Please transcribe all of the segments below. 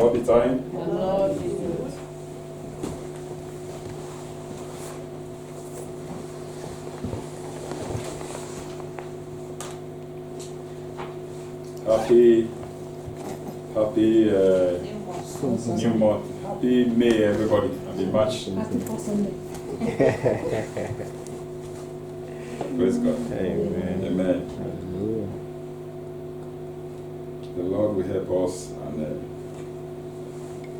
Lord be kind. The Lord is good. Happy new month. Happy May, everybody. Happy March. Happy for Sunday. Praise God. Amen. Amen. Hallelujah. The Lord will help us, and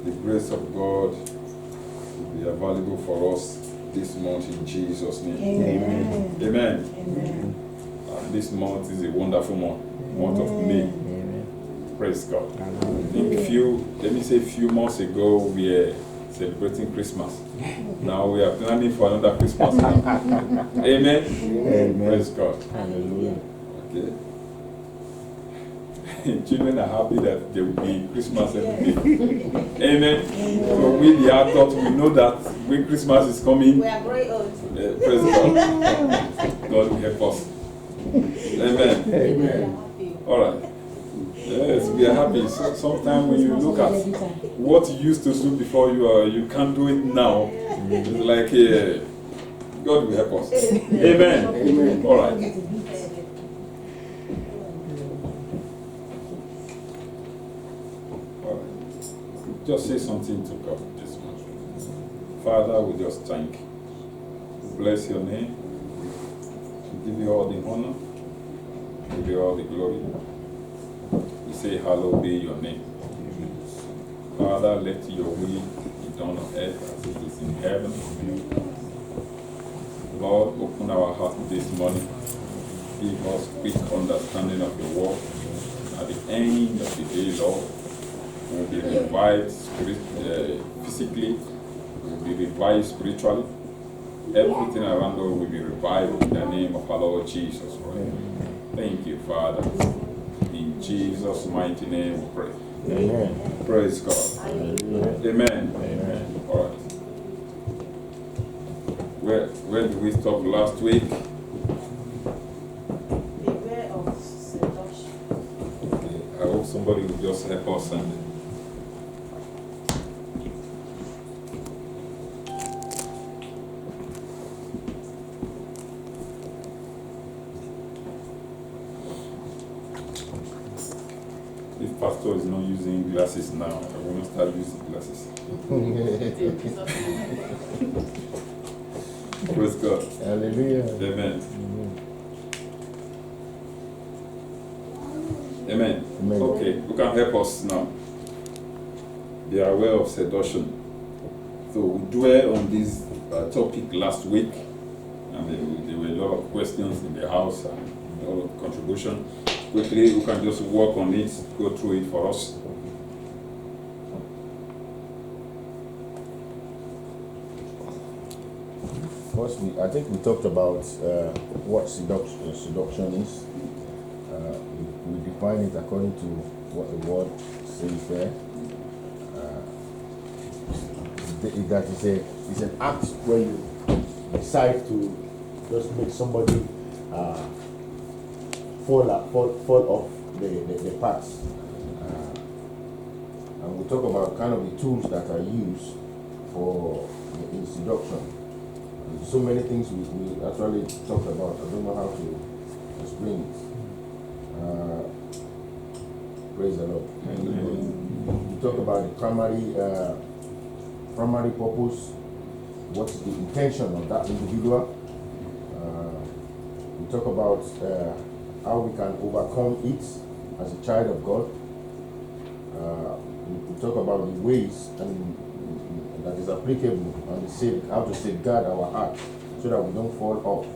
the grace of God will be available for us this month in Jesus' name. Amen. Amen. Amen. And this month is a wonderful month of May. Amen. Praise God. I Hallelujah. think a few months ago we were celebrating Christmas. Now we are planning for another Christmas now. Amen. Amen. Praise God. Hallelujah. Okay. Children are happy that there will be Christmas every day. Amen. So we, the adults, we know that when Christmas is coming, We are very old. praise God. God will help us. Amen. Amen. All right. Yes, we are happy. So, sometimes when you look at what you used to do before, you can't do it now. It's like God will help us. Amen. Amen. All right. All right. Just say something to God this morning. Father, we just thank you. We bless your name. We give you all the honor. We give you all the glory. We say, hallowed be your name. Father, let your will be done on earth as it is in heaven. Lord, open our heart this morning. Give us quick understanding of your word. At the end of the day, Lord, we will be revived physically, we will be revived spiritually. Everything around us will be revived in the name of our Lord Jesus Christ. Thank you, Father. In Jesus' mighty name we pray. Amen. Praise God. Hallelujah. Amen. Amen. All right. Where did we stop last week? Beware of seduction. Okay. I hope somebody will just help us and if pastor is not using glasses now, I will not start using glasses. Praise God. Hallelujah. Amen. Amen. Amen. Amen. Okay, who can help us now? They are aware of seduction. So we dwell on this topic last week, and there were a lot of questions in the house and a lot of contribution. Quickly, we can just work on it, go through it for us. First, I think we talked about what seduction is. We define it according to what the word says there. That is it's an act where you decide to just make somebody fall off the path. And we'll talk about kind of the tools that are used for in seduction. And so many things we actually talked about. I don't know how to explain it. Praise the Lord. We talk about the primary purpose, what's the intention of that individual. We talk about how we can overcome it as a child of God. We talk about the ways and that is applicable and how to safeguard our heart so that we don't fall off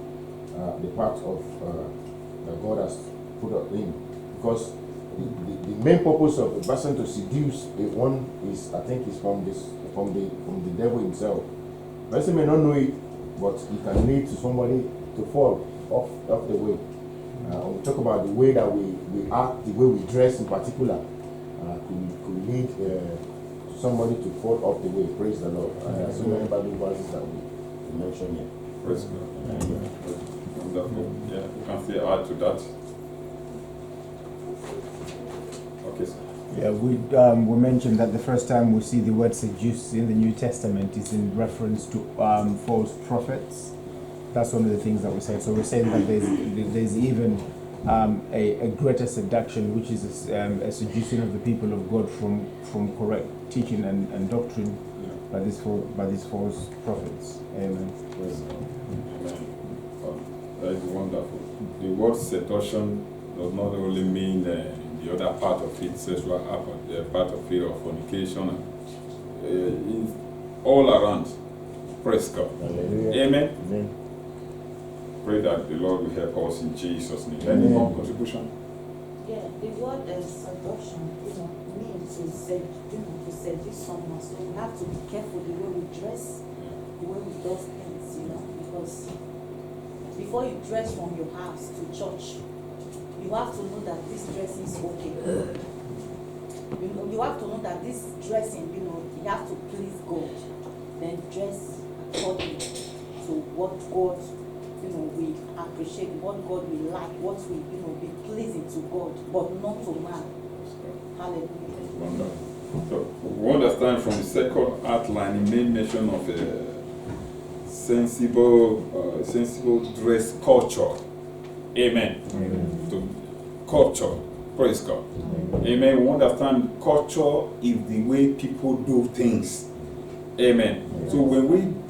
the path of that God has put us in. Because the main purpose of a person to seduce one is, I think, is from the devil himself. The person may not know it, but it can lead to somebody to fall off the way. We talk about the way that we act, the way we dress in particular, could lead somebody to fall off the way. Praise the Lord. So many Bible verses that we mentioned here. Praise God. Wonderful. Yeah, you can say add to that. Okay, sir. Yeah, we mentioned that the first time we see the word seduce in the New Testament is in reference to false prophets. That's one of the things that we said. So we're saying that there's even a greater seduction, which is a seducing of the people of God from correct teaching and doctrine by these false prophets. Amen. Praise God. Amen. That is wonderful. The word seduction does not only mean the other part of it, sexual part of it, or fornication. It's all around. Praise God. Hallelujah. Amen. Amen. Pray that the Lord will help us in Jesus' name. Any more contribution? Yeah, the word seduction, means to seduce someone. So we have to be careful the way we dress, the way we do things, because before you dress from your house to church, you have to know that this dressing is okay. You have to know that this dressing, you have to please God. Then dress according to what God, we appreciate, what God will like, what will, be pleasing to God, but not to man. Hallelujah. Wonderful. So we understand from the second outline, the main mention of a sensible dress culture. Amen. Amen. To culture. Praise God. Amen. We understand culture is the way people do things. Amen. So when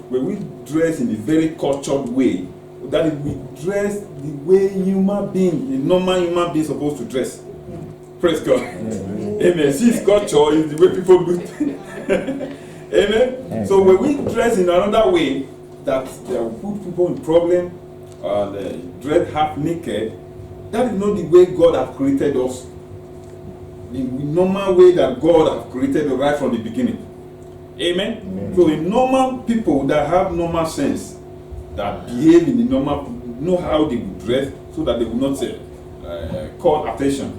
we dress in a very cultured way, that is, we dress the way human being, the normal human being, is supposed to dress. Praise God. Amen. See, culture is the way people do things. Amen. So when we dress in another way that will put people in problem, and dress half naked, that is not the way God has created us. The normal way that God has created us right from the beginning. Amen. So the normal people that have normal sense, that behave in the normal, know how they will dress so that they will not call attention.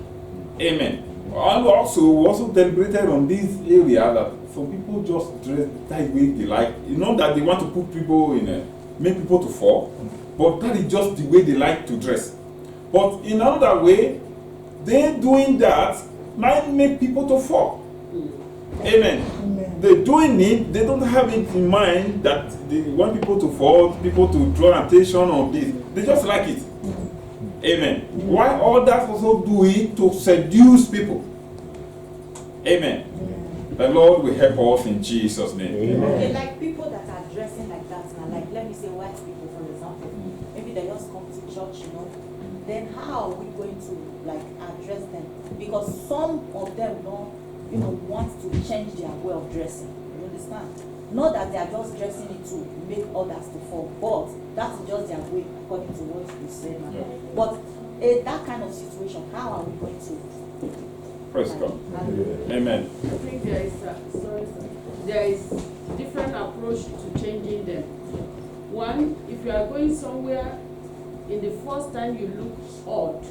Amen. And also, we also deliberated on this area that some people just dress that way they like. Not that they want to put people make people to fall, but that is just the way they like to dress. But in another way, they doing that might make people to fall. Amen. They're doing it, they don't have it in mind that they want people to fall, people to draw attention on this. They just like it. Amen. Why others also do it to seduce people. Amen. The Lord will help us in Jesus' name. Okay, like people that are dressing like that now, like let me say white people for example, maybe they just come to church, then how are we going to address them? Because some of them don't want to change their way of dressing. You understand? Not that they are just dressing it to make others to fall, but that's just their way according to what you said. Yeah. But that kind of situation, how are we going to? Praise God. Amen. I think there is different approach to changing them. One, if you are going somewhere, in the first time you look odd.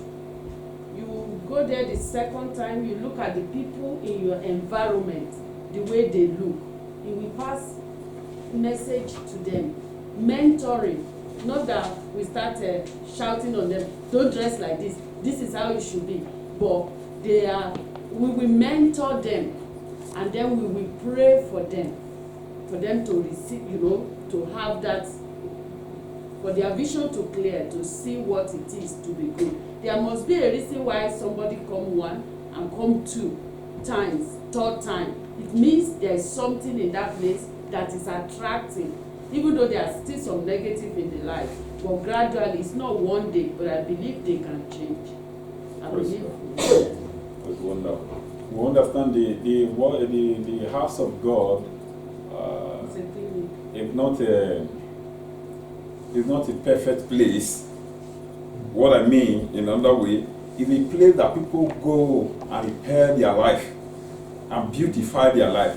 You go there the second time, you look at the people in your environment, the way they look. You will pass message to them. Mentoring, not that we start shouting on them, don't dress like this, this is how it should be. But we will mentor them, and then we will pray for them to receive, to have that, for their vision to clear, to see what it is to be good. There must be a reason why somebody come one and come two times, third time. It means there is something in that place that is attractive, even though there are still some negative in the life. But gradually, it's not one day, but I believe they can change. I believe. That's wonderful. We understand the house of God is not a perfect place. What I mean, in another way, is a place that people go and repair their life and beautify their life.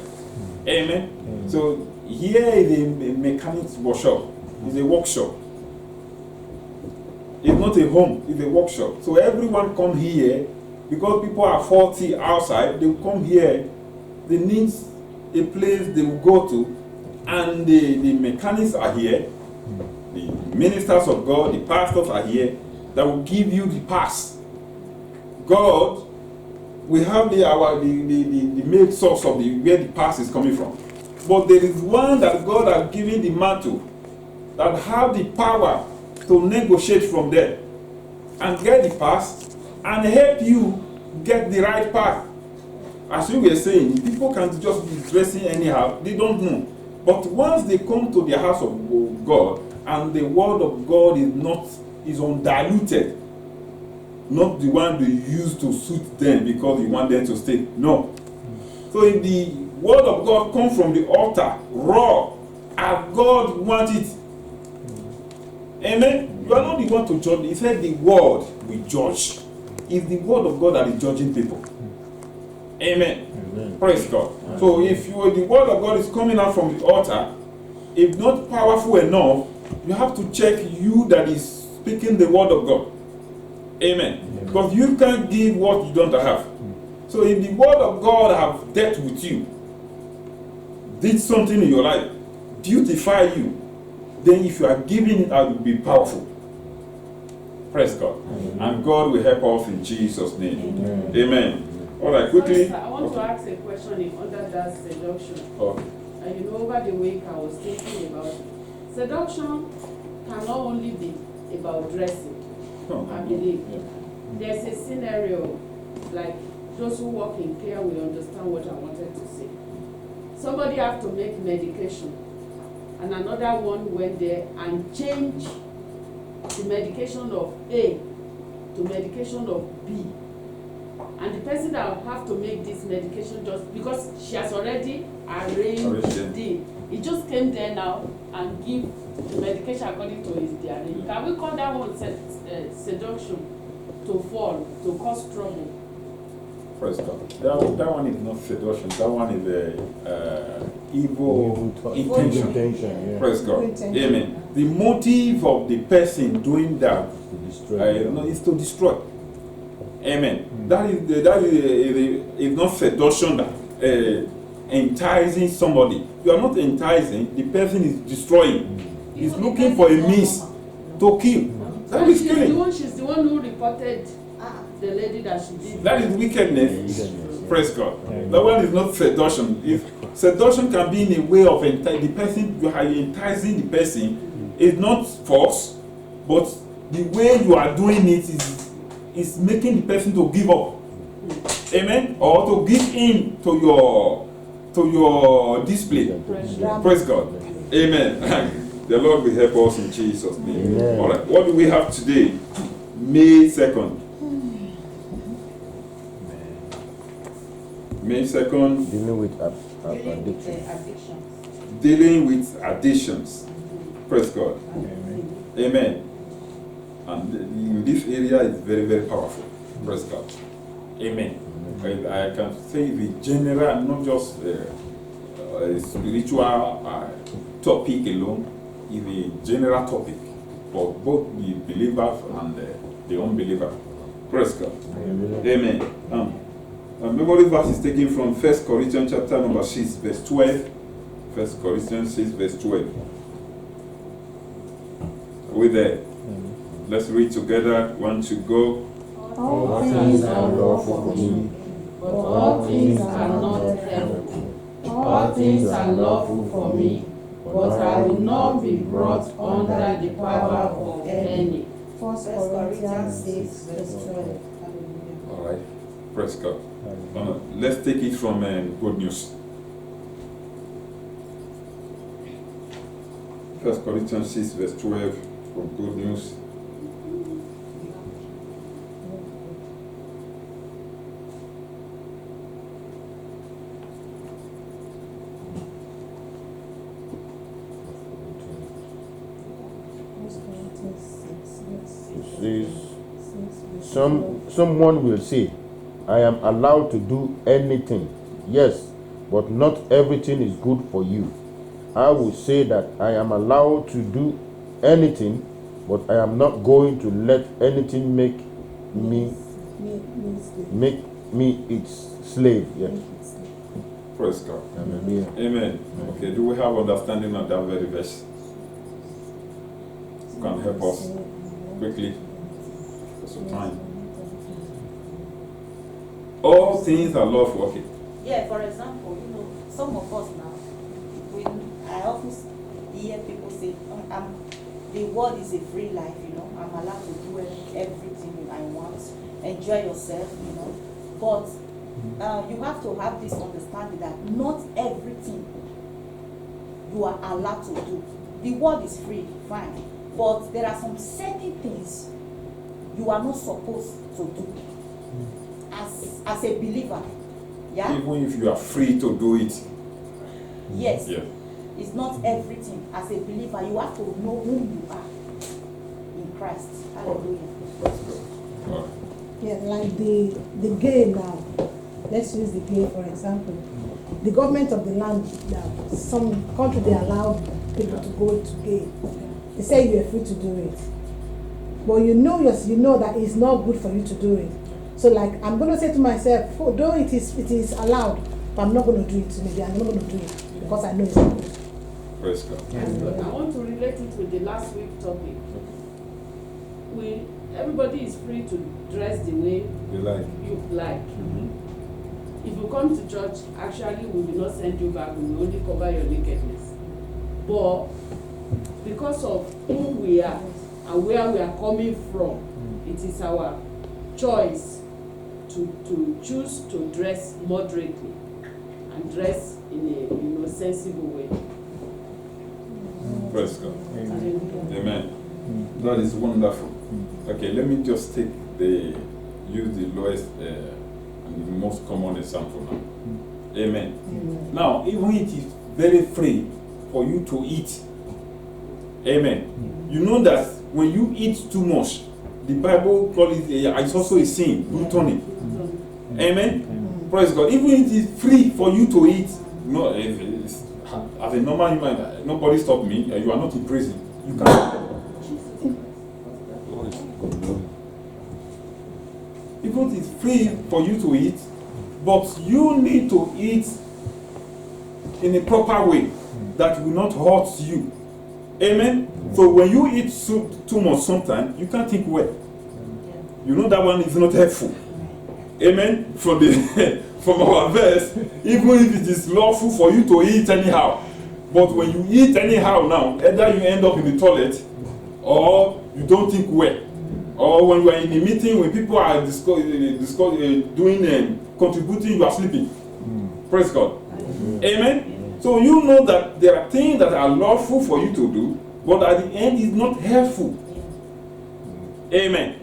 Amen. So here is a mechanic's workshop. It's a workshop. It's not a home, it's a workshop. So everyone come here because people are faulty outside, they will come here. They need a place they will go to, and the mechanics are here. The ministers of God, the pastors are here that will give you the pass. God we have the main source of where the past is coming from. But there is one that God has given the mantle that have the power to negotiate from there and get the past and help you get the right path. As you were saying, people can just be dressing anyhow, they don't know. But once they come to the house of God and the word of God is undiluted, not the one they use to suit them because you want them to stay. No. So if the word of God comes from the altar raw, as God wants it, amen. You are not the one to judge. He said the word will judge. It's the word of God that is judging people. Amen. Amen. Praise God. So if the word of God is coming out from the altar, if not powerful enough, you have to check you that is speaking the word of God. Amen. Because you can't give what you don't have. So if the word of God have dealt with you, did something in your life, beautify you, then if you are giving it out, it will be powerful. Praise God. And God will help us in Jesus' name. Amen. All right, quickly. I want to ask a question under that seduction. Okay. And you know, over the week I was thinking about seduction cannot only be about dressing. I believe. There's a scenario, like those who work in care will understand what I wanted to say. Somebody have to make medication, and another one went there and changed the medication of A to medication of B. And the person that will have to make this medication, just because she has already arranged it, he just came there now and give the medication according to his diary. Can we call that one seduction, to fall, to cause trouble? Praise God. That one is not seduction. That one is evil intention. Yeah. Praise God. Amen. The motive of the person doing that is to destroy. Amen. That is not seduction that enticing somebody. You are not enticing. The person is destroying. He's looking for a means to kill. That is killing. She's the one who reported the lady that she did. That is wickedness. Praise God. That one is not seduction. If seduction can be in a way of the person, you are enticing the person, is not force, but the way you are doing it is making the person to give up. Amen. Or to give in to your display. Praise God. Amen. The Lord will help us in Jesus' name. Amen. All right. What do we have today? May 2nd. May 2nd. Dealing with addiction. Addictions. Dealing with addictions. Praise God. Amen. And in this area is very, very powerful. Praise God. Amen. I can say the general, not just a spiritual topic alone, is a general topic for both the believers and the unbeliever. Praise God. Amen. Memory verse is taken from 1 Corinthians chapter number 6, verse 12. 1 Corinthians 6, verse 12. Are we there? Let's read together. 1, 2, go. All things are lawful for me, but all things are not helpful. All things are lawful for me, but I will not be brought under the power of any. 1 Corinthians 6, verse 12. All right. Praise God. Let's take it from Good News. 1 Corinthians 6, verse 12 from Good News. Someone will say, I am allowed to do anything. Yes, but not everything is good for you. I will say that I am allowed to do anything, but I am not going to let anything make me its slave. Yeah. Praise God. Amen. Amen. Okay, do we have understanding of that very verse? Can help us quickly for some time. All things are lawful. Okay. Yeah, for example, you know, some of us now, when I often hear people say, the world is a free life, you know, I'm allowed to do everything I want, enjoy yourself, you know. But you have to have this understanding that not everything you are allowed to do. The world is free, fine, but there are some certain things you are not supposed to do as a believer. Yeah? Even if you are free to do it. Yes. Yeah. It's not everything. As a believer, you have to know who you are in Christ. Hallelujah. All right. Yeah, like the gay now. Let's use the gay for example. The government of the land now, some country they allow people to go to gay. They say you are free to do it, but you know that it's not good for you to do it. So like I'm going to say to myself, though it is allowed, but I'm not going to do it. Maybe I'm not going to do it because I know it's not good. Praise God. I want to relate it with the last week topic. Everybody is free to dress the way You like. you like. If you come to church, actually we will not send you back, we will only cover your nakedness. But because of who we are and where we are coming from, it is our choice to choose to dress moderately and dress in a sensible way. Praise God. Hallelujah. Amen. That is wonderful. Okay, let me just use the lowest and the most common example now. Amen. Now, even it is very free for you to eat. Amen. You know that when you eat too much, the Bible calls it it's also a sin, gluttony. Amen. Praise God. Even it is free for you to eat. No, as a normal human, nobody stop me. You are not in prison. You can. Even it is free for you to eat, but you need to eat in a proper way that will not hurt you. Amen. So when you eat too much sometimes, you can't think well. You know that one is not helpful. Amen. From our verse, even if it is lawful for you to eat anyhow, but when you eat anyhow now, either you end up in the toilet or you don't think well. Or when you are in a meeting, when people are contributing, you are sleeping. Praise God. Amen. So you know that there are things that are lawful for you to do, but at the end is not helpful. Amen.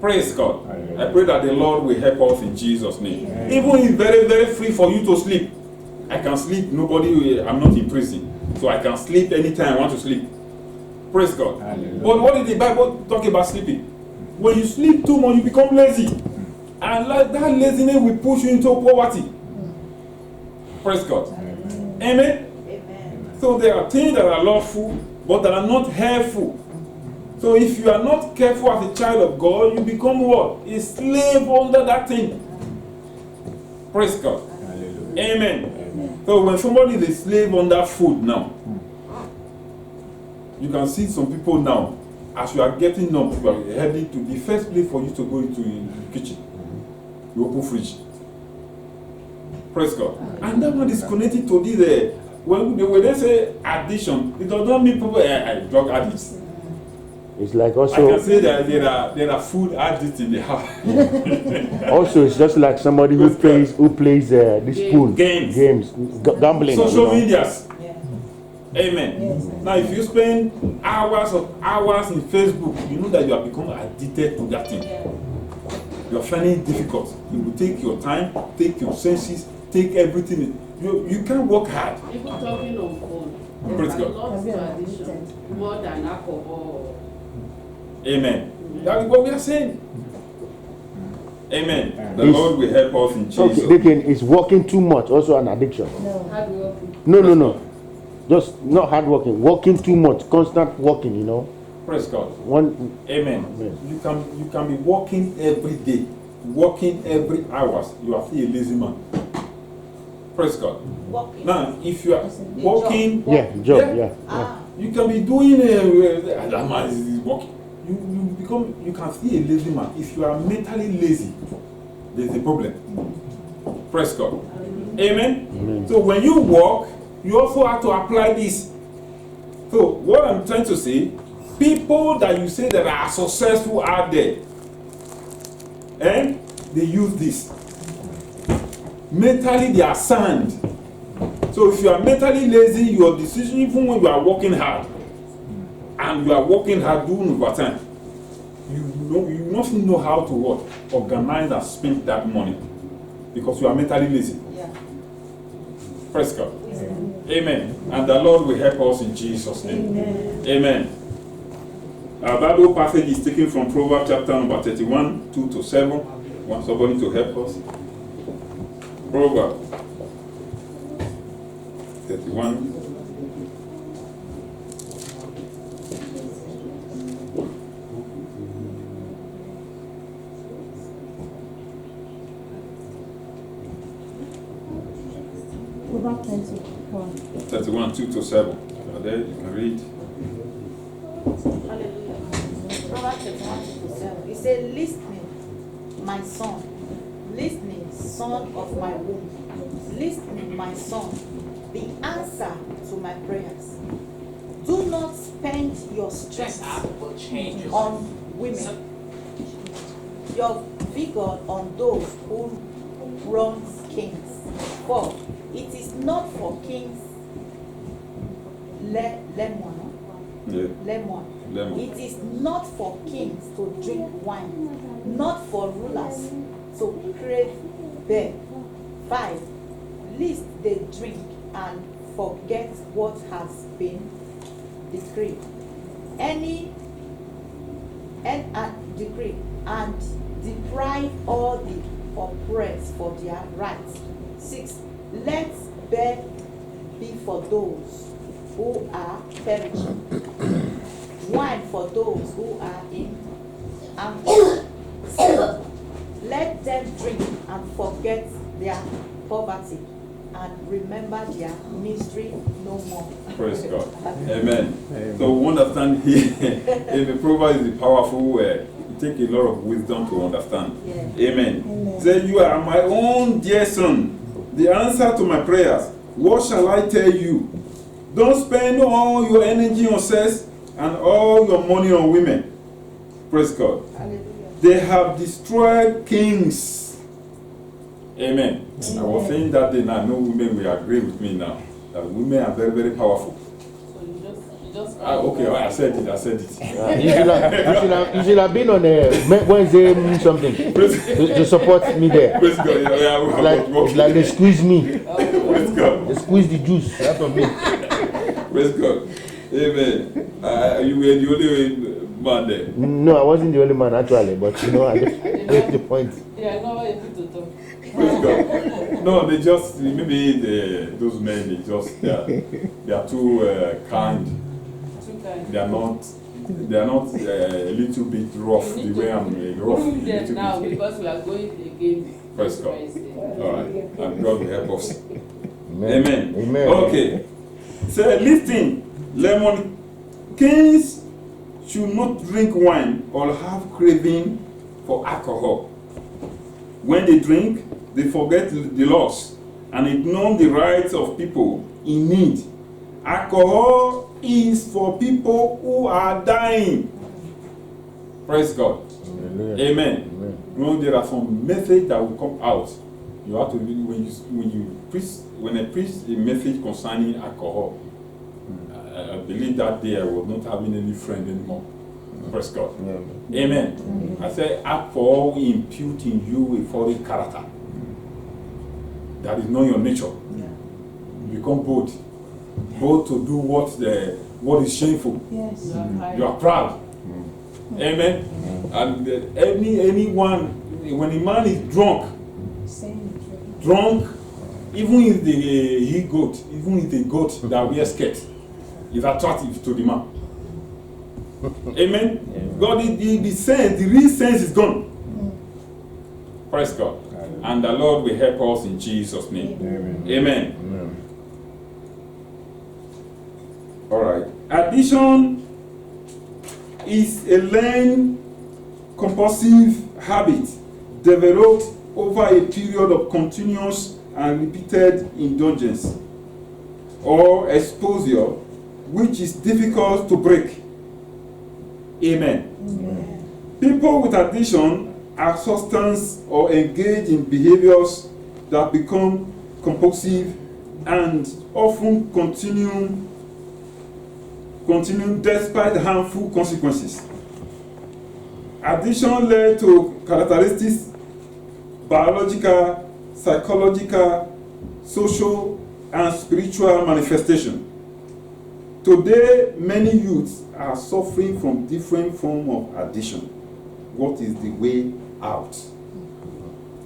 Praise God. I pray that the Lord will help us in Jesus' name. Even if it's very, very free for you to sleep. I can sleep. I'm not in prison. So I can sleep anytime I want to sleep. Praise God. But what did the Bible talk about sleeping? When you sleep too much, you become lazy. And that laziness will push you into poverty. Praise God. Amen. Amen. So there are things that are lawful, but that are not helpful. So if you are not careful as a child of God, you become what? A slave under that thing. Praise God. Amen. So when somebody is a slave under food now, you can see some people now, as you are getting up, you are heading to the first place for you to go into the kitchen. You open fridge. Praise God. And that one is connected to this. When they say addiction, it does not mean people are drug addicts. It's like I also can say that there are food addicts in the house. also it's just like somebody who plays this pool Games. gambling. Social you know. medias. Amen. Now, if you spend hours in Facebook, you know that you have become addicted to that thing. You are finding it difficult. It will take your time, take your senses, take everything. You can't work hard. Even talking on phone, Praise there's a God. lot to addiction, more than alcohol. Amen. That is what we are saying. Amen. The It's- Lord will help us in Jesus. Okay, Deacon, is working too much also an addiction? Hard working. No. Just not hard working. Working too much, constant working, you know. Praise God. One Amen. Amen. You can be working every day, working every hours. You are still a lazy man. Praise God. Walking. Now, if you are working, job. you can be doing that man is working. You can still a lazy man. If you are mentally lazy, there's a problem. Praise God. Amen. So when you walk, you also have to apply this. So what I'm trying to say, people that you say that are successful out there, and they use this. Mentally they are sound. So if you are mentally lazy, your decision, even when you are working hard, and you are working hard doing overtime, you not know how to what? Organize and spend that money. Because you are mentally lazy. Yeah. Praise God. Amen. And the Lord will help us in Jesus' name. Amen. Our Bible passage is taken from Proverbs chapter number 31, 2-7. Want somebody to help us? Proverbs 31. Proverbs 21. 31, 2-7. Are there? You can read. Hallelujah. Proverbs 31:7. It says, "Listening, my son, listening, son of my womb, listening, my son, the answer to my prayers. Do not spend your strength on women, your vigor on those who run kings. For it is not for kings, lemon. It is not for kings to drink wine, not for rulers to crave beer. 5. Lest they drink and forget what has been decreed. Decree and deprive all the oppressed for their rights. 6. Let beer be for those who are perishing, wine for those who are in anguish. 7. Let them drink and forget their poverty and remember their misery no more." Praise God. Amen. So we understand here, if the proverb is a powerful word, it takes a lot of wisdom to understand. Yeah. Amen. Say, "You are my own dear son, the answer to my prayers. What shall I tell you? Don't spend all your energy on sex and all your money on women." Praise God. Hallelujah. They have destroyed kings. Amen. I was saying that day, now I know women will agree with me now, that women are very, very powerful. So you just Okay, I said it. You should have been on Wednesday something to support me there. Praise God. It's like they squeeze me. Praise God. They squeeze the juice out of me. Praise God. Amen. You were the only man there. No, I wasn't the only man actually, but I just make the point. They are not able to talk. Praise God. No, they just, maybe those men, they are too kind. Too kind. They are not a little bit rough, the way I'm rough. Remove them little now bit. because we are going again. Praise God. All right. And God will help us. Amen. Amen. Okay. So listen, lemon. Kings should not drink wine or have craving for alcohol. When they drink, they forget the laws and ignore the rights of people in need. Alcohol is for people who are dying. Praise God. Hallelujah. Amen. Amen. You know, there are some messages that will come out. You have to when I preach a message concerning alcohol, I believe that day I was not having any friend anymore. Praise God. Yeah. Amen. I say alcohol will impute in you a foreign character. That is not your nature. You become bold to do what is shameful. Yes. You are proud. Amen. And anyone, when a man is drunk, even if the goat that wears skirt is attractive to the man. Amen. God, the real sense is gone. Praise God. And the Lord will help us in Jesus' name. Amen. All right. Addiction is a learned compulsive habit developed over a period of continuous and repeated indulgence or exposure, which is difficult to break. Amen. People with addiction are substance or engage in behaviors that become compulsive and often continue despite harmful consequences. Addiction led to characteristics, biological, psychological, social, and spiritual manifestation. Today, many youths are suffering from different forms of addiction. What is the way out?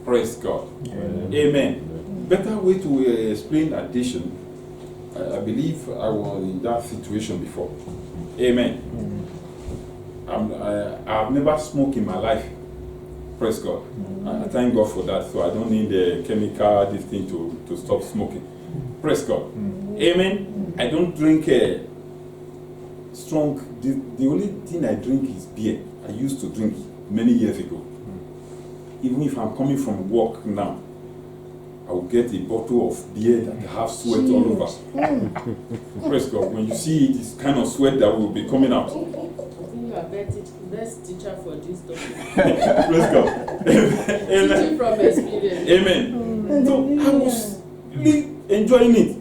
Praise God. Amen. Better way to explain addiction. I believe I was in that situation before. Amen. I've never smoked in my life. Praise God. I thank God for that. So I don't need a chemical this thing to stop smoking. Praise God. Amen. I don't drink strong. The only thing I drink is beer. I used to drink many years ago. Even if I'm coming from work now, I will get a bottle of beer that have sweat all over. Praise God. When you see it, it's kind of sweat that will be coming out. I think you are best teacher for this topic. Praise God. Amen. Teaching from experience. Amen. So I was really enjoying it.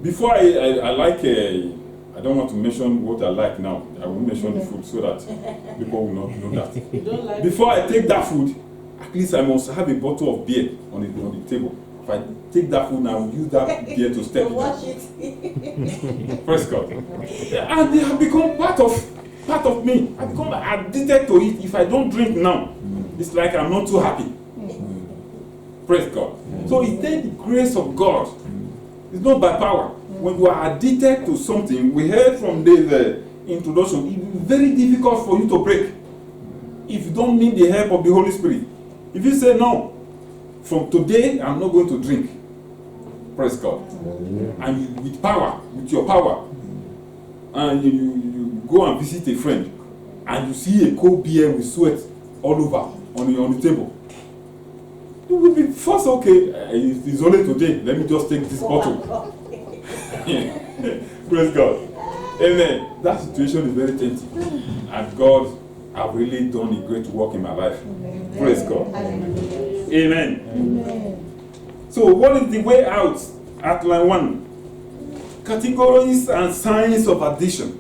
Before I like, I don't want to mention what I like now. I will mention the food so that people will not know that. You don't like Before I take that food, at least I must have a bottle of beer on the table. If I take that food, I will use that beer to step it Wash down. it. Praise God. And they have become part of me. I become addicted to it. If I don't drink now, it's like I'm not too happy. Praise God. So it's then the grace of God. It's not by power. When you are addicted to something, we heard from the introduction, it is very difficult for you to break if you don't need the help of the Holy Spirit. If you say, no, from today, I'm not going to drink. Praise God. And you, with power, with your power, and you go and visit a friend, and you see a cold beer with sweat all over on the table. You will be first, okay, it's only today, let me just take this bottle. Praise God. Amen. That situation is very tempting. And God have really done a great work in my life. Praise God. Amen. So what is the way out? Outline 1. Categories and signs of addiction.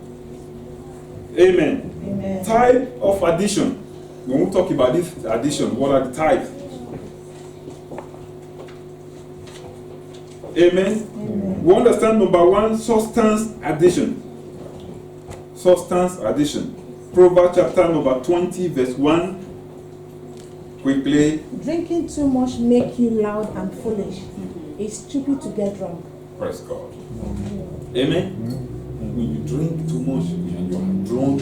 Amen. Type of addiction. When we talk about this addiction, what are the types? Amen. We understand number 1, substance addiction. Substance addiction. Proverbs chapter number 20, verse 1. Quickly. Drinking too much make you loud and foolish. It's stupid to get drunk. Praise God. Amen. When you drink too much and you are drunk,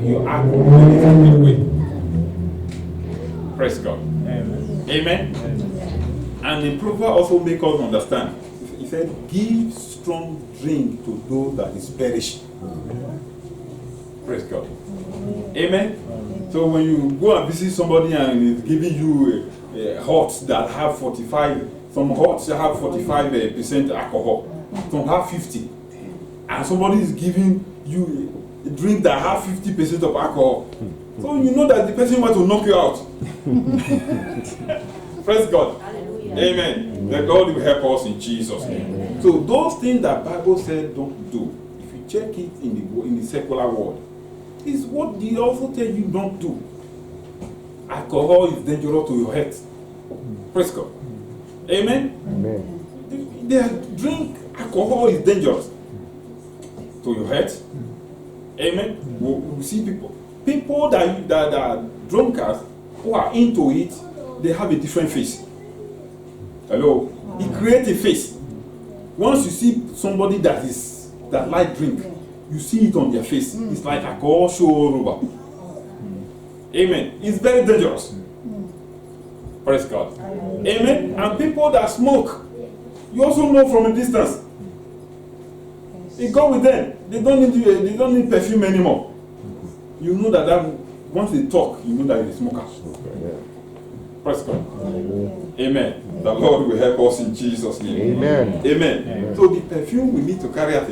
you act in a different way. Praise God. Amen. And the proverb also make us understand. He said, give strong drink to those that is perishing. Praise God. Amen. So when you go and visit somebody and he's giving you hots that have 45, some hots have 45% alcohol, some have 50. And somebody is giving you a drink that have 50% of alcohol. So you know that the person wants to knock you out. Praise God. Hallelujah. Amen. That God will help us in Jesus' name. So those things that Bible said don't do, if you check it in the secular world, is what they also tell you don't do. Alcohol is dangerous to your health. Praise God. Amen. They drink alcohol is dangerous to your health. Amen. We see people that are drunkards who are into it, they have a different face. Hello. It creates a face. Once you see somebody that like drink, you see it on their face. It's like alcohol show all over. Amen. It's very dangerous. Praise God. Amen. And people that smoke, you also know from a distance. It go with them. They don't need perfume anymore. You know that once they talk, you know that they're a smoker. Praise God. Hallelujah. Amen. The Lord will help us in Jesus' name. Amen. Amen. So the perfume we need to carry as a